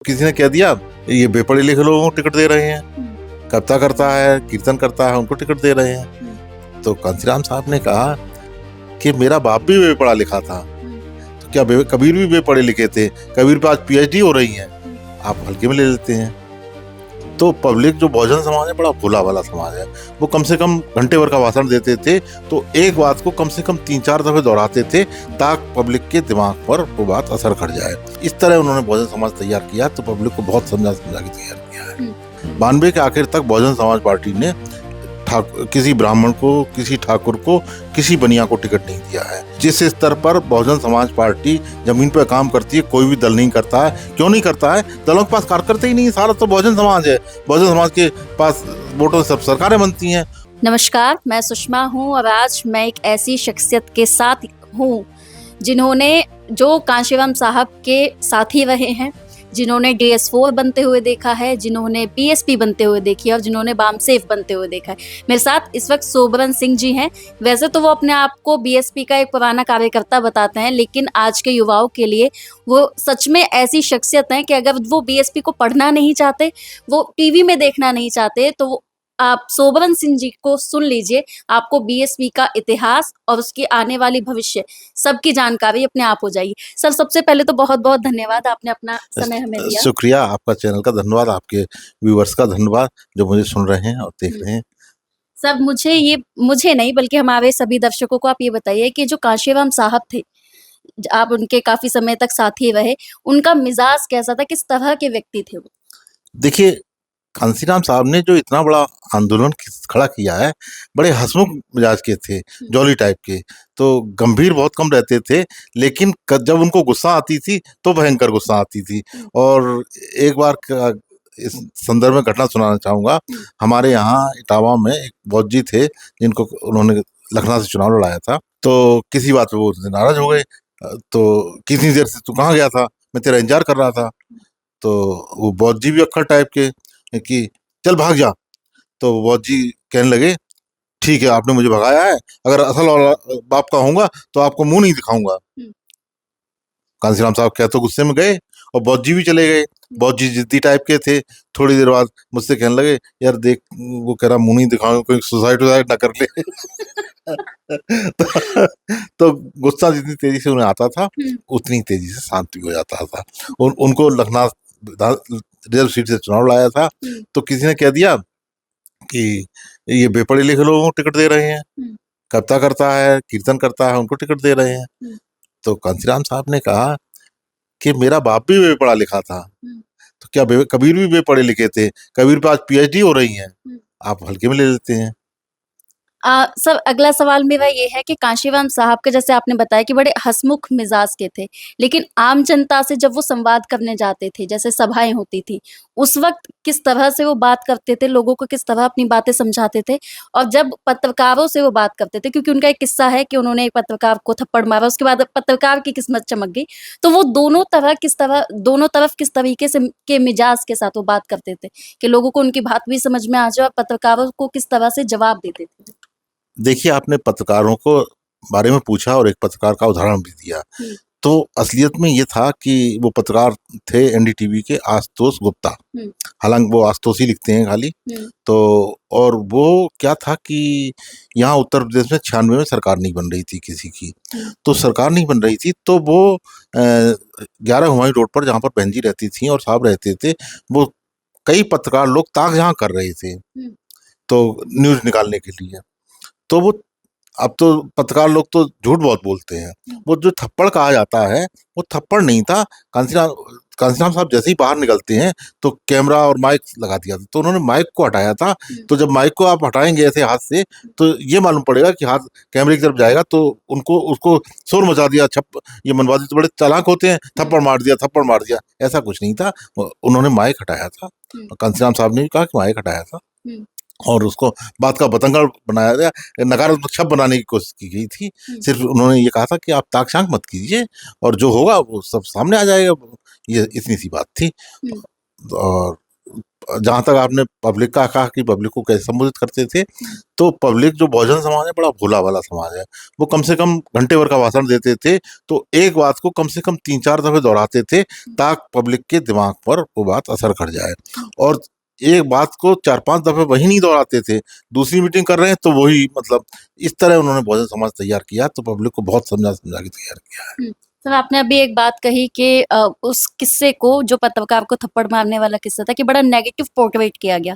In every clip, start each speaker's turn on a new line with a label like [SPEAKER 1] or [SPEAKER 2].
[SPEAKER 1] किसी ने कह दिया ये बेपढ़े लिखे लोगों को टिकट दे रहे हैं, कविता करता है, कीर्तन करता है, उनको टिकट दे रहे हैं। तो कांसीराम साहब ने कहा कि मेरा बाप भी बेपढ़ा लिखा था, तो क्या कबीर भी बेपढ़े लिखे थे? कबीर पे आज पीएचडी हो रही है, आप हल्के में ले लेते हैं। तो पब्लिक जो बहुजन समाज है बड़ा भोला वाला समाज है, वो कम से कम घंटे भर का भाषण देते थे तो एक बात को कम से कम 3-4 दफे दोहराते थे ताकि पब्लिक के दिमाग पर वो बात असर कर जाए। इस तरह उन्होंने बहुजन समाज तैयार किया, तो पब्लिक को बहुत समझा समझा के तैयार किया है। 92 के आखिर तक बहुजन समाज पार्टी ने किसी ब्राह्मण को, किसी ठाकुर को, किसी बनिया को टिकट नहीं दिया है। जिस स्तर पर बहुजन समाज पार्टी जमीन पर काम करती है, कोई भी दल नहीं करता है। क्यों नहीं करता है? दलों के पास कार्यकर्ता ही नहीं, सारा तो बहुजन समाज है। बहुजन समाज के पास वोटों से सब सरकारें बनती हैं।
[SPEAKER 2] नमस्कार, मैं सुषमा हूँ और आज मैं एक ऐसी शख्सियत के साथ हूँ जिन्होंने जो कांशीराम साहब के साथी रहे हैं, जिन्होंने DS4 बनते हुए देखा है, जिन्होंने BSP बनते हुए देखी है और जिन्होंने बामसेफ बनते हुए देखा है। मेरे साथ इस वक्त सोबरन सिंह जी हैं। वैसे तो वो अपने आप को BSP का एक पुराना कार्यकर्ता बताते हैं, लेकिन आज के युवाओं के लिए वो सच में ऐसी शख्सियत हैं कि अगर वो BSP को पढ़ना नहीं चाहते, वो टीवी में देखना नहीं चाहते, तो आप सोबरन सिंह जी को सुन लीजिए। आपको BSP का इतिहास और उसकी आने वाली भविष्य सबकी जानकारी अपने आप हो जाएगी। सर, सबसे पहले तो बहुत बहुत धन्यवाद, आपने अपना समय हमें दिया।
[SPEAKER 1] शुक्रिया, आपका चैनल का धन्यवाद, आपके व्यूअर्स का धन्यवाद जो मुझे सुन रहे हैं और देख रहे हैं।
[SPEAKER 2] सर, मुझे नहीं बल्कि हमारे सभी दर्शकों को आप ये बताइए कि जो कांशीराम साहब थे, आप उनके काफी समय तक साथी रहे, उनका मिजाज कैसा था, किस तरह के व्यक्ति थे वो?
[SPEAKER 1] देखिए, कांसीराम साहब ने जो इतना बड़ा आंदोलन खड़ा किया है, बड़े हंसमुख मिजाज के थे, जॉली टाइप के। तो गंभीर बहुत कम रहते थे, लेकिन जब उनको गुस्सा आती थी तो भयंकर गुस्सा आती थी। और एक बार इस संदर्भ में घटना सुनाना चाहूँगा। हमारे यहाँ इटावा में एक बौद्ध जी थे जिनको उन्होंने लखनऊ से चुनाव लड़ाया था। तो किसी बात पे वो नाराज हो गए। तो कितनी देर से तू कहाँ गया था? मैं तेरा इंतजार कर रहा था। तो वो बौद्ध जी भी अक्खड़ टाइप के कि चल भाग जा। तो बौद्ध जी कहने लगे, ठीक है, आपने मुझे भगाया है, अगर असल वाला बाप का होऊंगा तो आपको मुंह नहीं दिखाऊंगा। कांसीराम साहब कह तो गुस्से में गए और बौद्ध जी भी चले गए। बौद्ध जी जिद्दी टाइप के थे। थोड़ी देर बाद मुझसे कहने लगे, यार देख, वो कह रहा मुंह नहीं दिखाऊंगा, कोई सुसाइड ना कर ले। तो गुस्सा जितनी तेजी से उन्हें आता था उतनी तेजी से शांत भी हो जाता था। उनको लखनऊ रिजर्व सीट से चुनाव लाया था, तो किसी ने कह दिया कि ये बेपढ़े लिखे लोगों को टिकट दे रहे हैं, कविता करता है, कीर्तन करता है, उनको टिकट दे रहे हैं। तो कांसीराम साहब ने कहा कि मेरा बाप भी बेपढ़ा लिखा था, तो क्या कबीर भी बेपढ़े लिखे थे? कबीर पे आज पीएचडी हो रही है, आप हल्के में ले लेते हैं।
[SPEAKER 2] सर, अगला सवाल मेरा ये है कि कांशीराम साहब के, जैसे आपने बताया कि बड़े हंसमुख मिजाज के थे, लेकिन आम जनता से जब वो संवाद करने जाते थे, जैसे सभाएं होती थी, उस वक्त किस तरह से वो बात करते थे, लोगों को किस तरह अपनी बातें समझाते थे? और जब पत्रकारों से वो बात करते थे, क्योंकि उनका एक किस्सा है कि उन्होंने एक पत्रकार को थप्पड़ मारा, उसके बाद पत्रकार की किस्मत चमक गई। तो वो दोनों तरफ किस तरीके से के मिजाज के साथ वो बात करते थे कि लोगों को उनकी बात भी समझ में आ जाए और पत्रकारों को किस तरह से जवाब देते थे?
[SPEAKER 1] देखिए, आपने पत्रकारों को बारे में पूछा और एक पत्रकार का उदाहरण भी दिया। तो असलियत में ये था कि वो पत्रकार थे NDTV के आशुतोष गुप्ता। हालांकि वो आशुतोष ही लिखते हैं खाली। तो और वो क्या था कि यहाँ उत्तर प्रदेश में 96 में सरकार नहीं बन रही थी किसी की। तो सरकार नहीं बन रही थी, तो वो 11 हुमायूं रोड पर जहाँ पर बहन जी रहती थी और साहब रहते थे, वो कई पत्रकार लोग ताक झांक कर रहे थे तो न्यूज निकालने के लिए। तो वो, अब तो पत्रकार लोग तो झूठ बहुत बोलते हैं। वो जो थप्पड़ कहा जाता है वो थप्पड़ नहीं था। कांसीराम साहब जैसे ही बाहर निकलते हैं तो कैमरा और माइक लगा दिया था, तो उन्होंने माइक को हटाया था। तो जब माइक को आप हटाएंगे ऐसे हाथ से तो ये मालूम पड़ेगा कि हाथ कैमरे की तरफ जाएगा, तो उसको शोर मचा दिया। ये मनवादी तो बड़े चालाक होते हैं, थप्पड़ मार दिया। ऐसा कुछ नहीं था, उन्होंने माइक हटाया था। कांसीराम साहब ने भी कहा कि माइक हटाया था और उसको बात का बतंगड़ बनाया गया, नकारात्मक शब्द बनाने की कोशिश की गई थी। सिर्फ उन्होंने ये कहा था कि आप ताक झांक मत कीजिए और जो होगा वो सब सामने आ जाएगा, ये इतनी सी बात थी। और जहाँ तक आपने पब्लिक का कहा कि पब्लिक को कैसे संबोधित करते थे, तो पब्लिक जो बहुजन समाज है बड़ा भोला वाला समाज है। वो कम से कम घंटे भर का भाषण देते थे तो एक बात को कम से कम 3-4 दफे दोहराते थे ताकि पब्लिक के दिमाग पर वो बात असर कर जाए। और एक बात को 4-5 दफे वही नहीं दोहराते थे, दूसरी मीटिंग कर रहे हैं तो वही, मतलब इस तरह उन्होंने बहुजन समाज तैयार किया, तो पब्लिक को बहुत समझा समझा के तैयार किया है।
[SPEAKER 2] सर, आपने अभी एक बात कही कि उस किस्से को, जो पत्रकार को थप्पड़ मारने वाला किस्सा था, कि बड़ा नेगेटिव पोर्ट्रेट किया गया।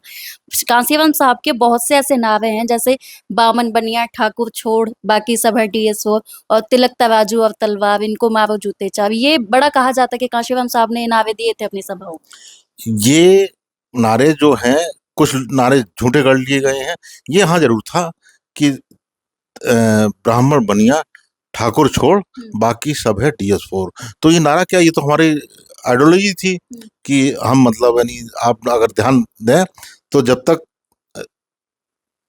[SPEAKER 2] कांसीराम साहब के बहुत से ऐसे नारे हैं, जैसे बामन बनिया ठाकुर छोड़, बाकी सब है DSO, और तिलक तराजू और तलवार, इनको मारो जूते चार। ये बड़ा कहा जाता है कि कांशीराम साहब ने ये नारे दिए थे अपनी सभाओं में।
[SPEAKER 1] ये नारे जो हैं, कुछ नारे झूठे कर लिए गए हैं। ये हाँ जरूर था कि ब्राह्मण बनिया ठाकुर छोड़, बाकी सब है DS4। तो ये नारा क्या, ये तो हमारी आइडियोलॉजी थी कि हम, मतलब यानी आप अगर ध्यान दें तो जब तक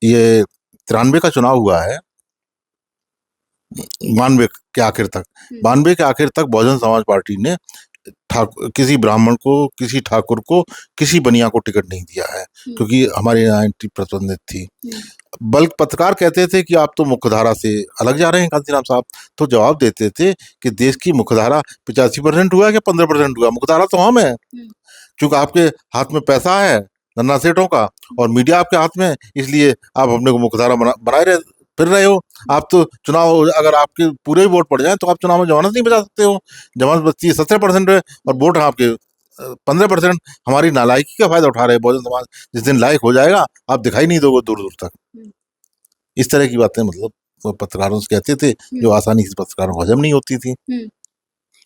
[SPEAKER 1] ये 93 का चुनाव हुआ है, 92 के आखिर तक, 92 के आखिर तक बहुजन समाज पार्टी ने किसी ब्राह्मण को, किसी ठाकुर को, किसी बनिया को टिकट नहीं दिया है, क्योंकि हमारे यहाँ एंट्री प्रतिबंधित थी। बल्कि पत्रकार कहते थे कि आप तो मुख्यधारा से अलग जा रहे हैं कांशीराम साहब, तो जवाब देते थे कि देश की मुख्यधारा 85% हुआ या 15% हुआ, मुख्यधारा तो हम है, क्योंकि आपके हाथ में पैसा है धन्ना सेठों का और मीडिया आपके हाथ में, इसलिए आप अपने को मुख्यधारा बनाए फिर रहे हो। आप तो चुनाव, अगर आपके पूरे ही वोट पड़ जाए तो आप चुनाव में जमानत नहीं बचा सकते हो। जमानत बचती है 17% है और वोट है आपके 15%। हमारी नालायकी का फायदा उठा रहे हैं बहुजन समाज। जिस दिन लायक हो जाएगा आप दिखाई नहीं दोगे दूर दूर तक। इस तरह की बातें मतलब वो पत्रकारों से कहते थे, जो आसानी से पत्रकारों को हजम नहीं होती थी।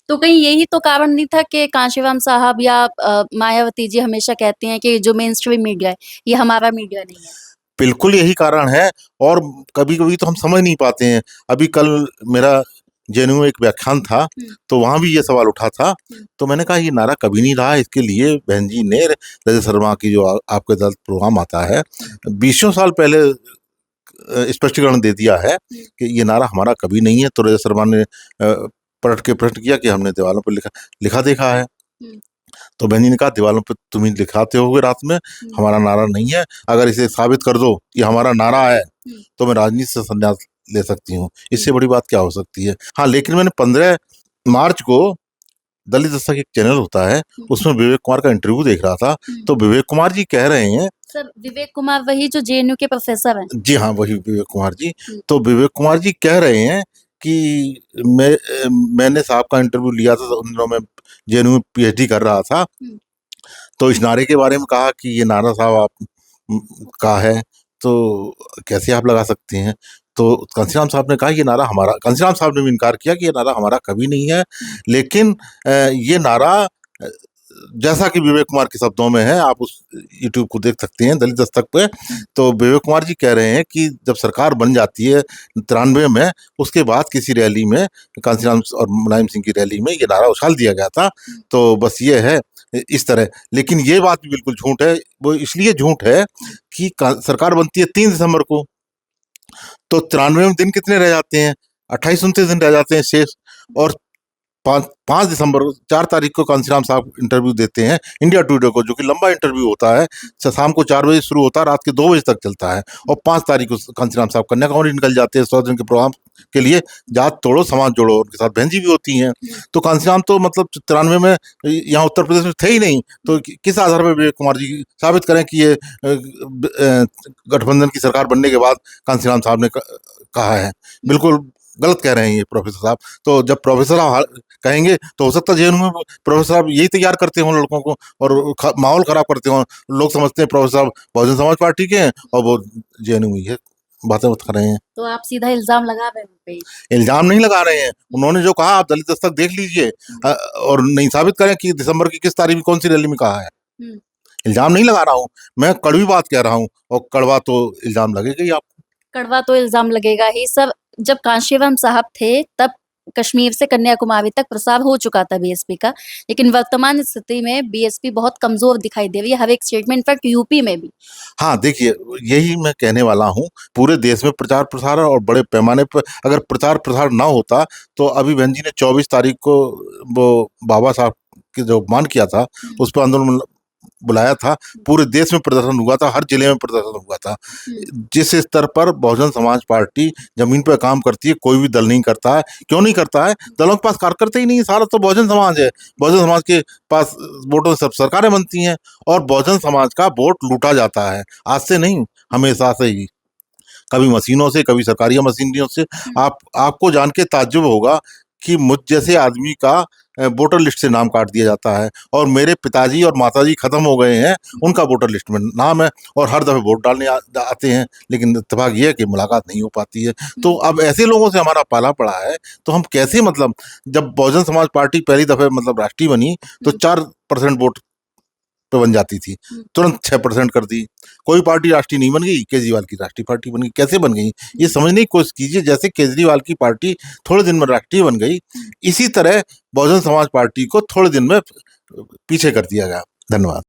[SPEAKER 2] तो कहीं यही तो कारण नहीं था कि कांशीराम साहब या मायावती जी हमेशा कहते हैं कि जो मेन स्ट्रीम मीडिया है ये हमारा मीडिया नहीं है?
[SPEAKER 1] बिल्कुल यही कारण है, और कभी कभी तो हम समझ नहीं पाते हैं। अभी कल मेरा JNU एक व्याख्यान था, तो वहां भी ये सवाल उठा था, तो मैंने कहा ये नारा कभी नहीं रहा। इसके लिए बहन जी ने रजत शर्मा की जो आपके दल प्रोग्राम आता है 20 साल पहले स्पष्टीकरण दे दिया है कि ये नारा हमारा कभी नहीं है। तो रजत शर्मा ने पलट के प्रश्न किया कि हमने दीवारों पर लिखा देखा है। तो बहन जी ने कहा दीवारों पर तुम ही लिखाते होगे रात में, हमारा नारा नहीं है। अगर इसे साबित कर दो कि हमारा नारा है तो मैं राजनीति से संन्यास ले सकती हूँ, इससे बड़ी बात क्या हो सकती है। हाँ, लेकिन मैंने 15 मार्च को दलित दस्तक एक चैनल होता है, उसमें विवेक कुमार का इंटरव्यू देख रहा था, तो विवेक कुमार जी कह रहे हैं,
[SPEAKER 2] सर विवेक कुमार वही जो JNU के प्रोफेसर हैं? जी
[SPEAKER 1] हाँ, वही विवेक कुमार जी। तो विवेक कुमार जी कह रहे हैं कि मैंने साहब का इंटरव्यू लिया था, उन दिनों में JNU में PhD कर रहा था, तो इस नारे के बारे में कहा कि ये नारा साहब आप का है, तो कैसे आप लगा सकते हैं। तो कांशीराम साहब ने कहा ये नारा हमारा, कांशीराम साहब ने भी इनकार किया कि ये नारा हमारा कभी नहीं है। लेकिन ये नारा जैसा कि विवेक कुमार के शब्दों में है, आप उस YouTube को देख सकते हैं दलित दस्तक पे। तो विवेक कुमार जी कह रहे हैं कि जब सरकार बन जाती है 93 में, उसके बाद किसी रैली में, कांशीराम और मुलायम सिंह की रैली में ये नारा उछाल दिया गया था। तो बस ये है इस तरह। लेकिन ये बात भी बिल्कुल झूठ है। वो इसलिए झूठ है कि सरकार बनती है 3 दिसंबर को, तो 93 दिन कितने रह जाते हैं, 28-29 दिन रह जाते हैं शेष। और 5 दिसंबर 4 तारीख को कांशीराम साहब इंटरव्यू देते हैं इंडिया टुडे को, जो कि लंबा इंटरव्यू होता है, शाम को 4 बजे शुरू होता है, रात के 2 बजे तक चलता है। और 5 तारीख को कांशीराम साहब कन्याकुमारी निकल जाते हैं 100 दिन के प्रोग्राम के लिए। जात तोड़ो समाज जोड़ो, उनके साथ बहन जी भी होती हैं। तो कांशीराम तो मतलब 93 में यहाँ उत्तर प्रदेश में थे ही नहीं, तो किस आधार पर विवेक कुमार जी साबित करें कि ये गठबंधन की सरकार बनने के बाद कांशीराम साहब ने कहा है। बिल्कुल गलत कह रहे हैं ये प्रोफेसर साहब। तो जब प्रोफेसर साहब कहेंगे तो हो सकता है JNU में प्रोफेसर साहब यही तैयार करते हों लड़कों को और माहौल खराब करते हों। लोग समझते हैं प्रोफेसर साहब बहुजन समाज पार्टी के हैं और वो JNU में ये बातें बता रहे हैं।
[SPEAKER 2] तो आप सीधा इल्जाम लगा रहे हैं उन पे?
[SPEAKER 1] इल्जाम नहीं लगा रहे हैं। उन्होंने जो कहा आप दलित दस्तक देख लीजिए और नहीं साबित करें कि दिसंबर की किस तारीख में कौन सी रैली में कहा है। इल्जाम नहीं लगा रहा हूँ मैं, कड़वी बात कह रहा हूँ, और कड़वा तो इल्जाम लगेगा ही आपको।
[SPEAKER 2] कड़वा तो इल्जाम लगेगा ही सर। जब कांशीराम साहब थे तब कश्मीर से कन्याकुमारी तक प्रसार हो चुका था BSP का, लेकिन वर्तमान स्थिति में BSP बहुत कमजोर दिखाई दे रही है हर एक स्टेट में, इनफैक्ट यूपी में भी।
[SPEAKER 1] हाँ, देखिए यही मैं कहने वाला हूँ। पूरे देश में प्रचार प्रसार और बड़े पैमाने पर अगर प्रचार प्रसार ना होता तो अभी बहन जी ने 24 तारीख को वो बाबा साहब के जो अपमान किया था उस पर आंदोलन बुलाया था, पूरे देश में प्रदर्शन हुआ था, हर जिले में प्रदर्शन हुआ था। जिस स्तर पर बहुजन समाज पार्टी जमीन पर काम करती है, कोई भी दल नहीं करता है। क्यों नहीं करता है? दलों के पास कार्यकर्ता ही नहीं है, सारा तो बहुजन समाज है। बहुजन समाज के पास वोटों से सब सरकारें बनती हैं और बहुजन समाज का वोट लूटा जाता है, आज से नहीं, हमेशा से ही। कभी मशीनों से, कभी सरकारी मशीनरियों से। आपको जान के ताज्जुब होगा कि मुझ जैसे आदमी का वोटर लिस्ट से नाम काट दिया जाता है, और मेरे पिताजी और माताजी खत्म हो गए हैं, उनका वोटर लिस्ट में नाम है, और हर दफे वोट डालने आते हैं, लेकिन इत्तेफाक ये है कि मुलाकात नहीं हो पाती है। तो अब ऐसे लोगों से हमारा पाला पड़ा है, तो हम कैसे, मतलब जब बहुजन समाज पार्टी पहली दफे मतलब राष्ट्रीय बनी तो 4% वोट पे बन जाती थी, तुरंत 6% कर दी। कोई पार्टी राष्ट्रीय नहीं बन गई, केजरीवाल की राष्ट्रीय पार्टी बन गई। कैसे बन गई, ये समझने की कोशिश कीजिए। जैसे केजरीवाल की पार्टी थोड़े दिन में राष्ट्रीय बन गई, इसी तरह बहुजन समाज पार्टी को थोड़े दिन में पीछे कर दिया गया। धन्यवाद।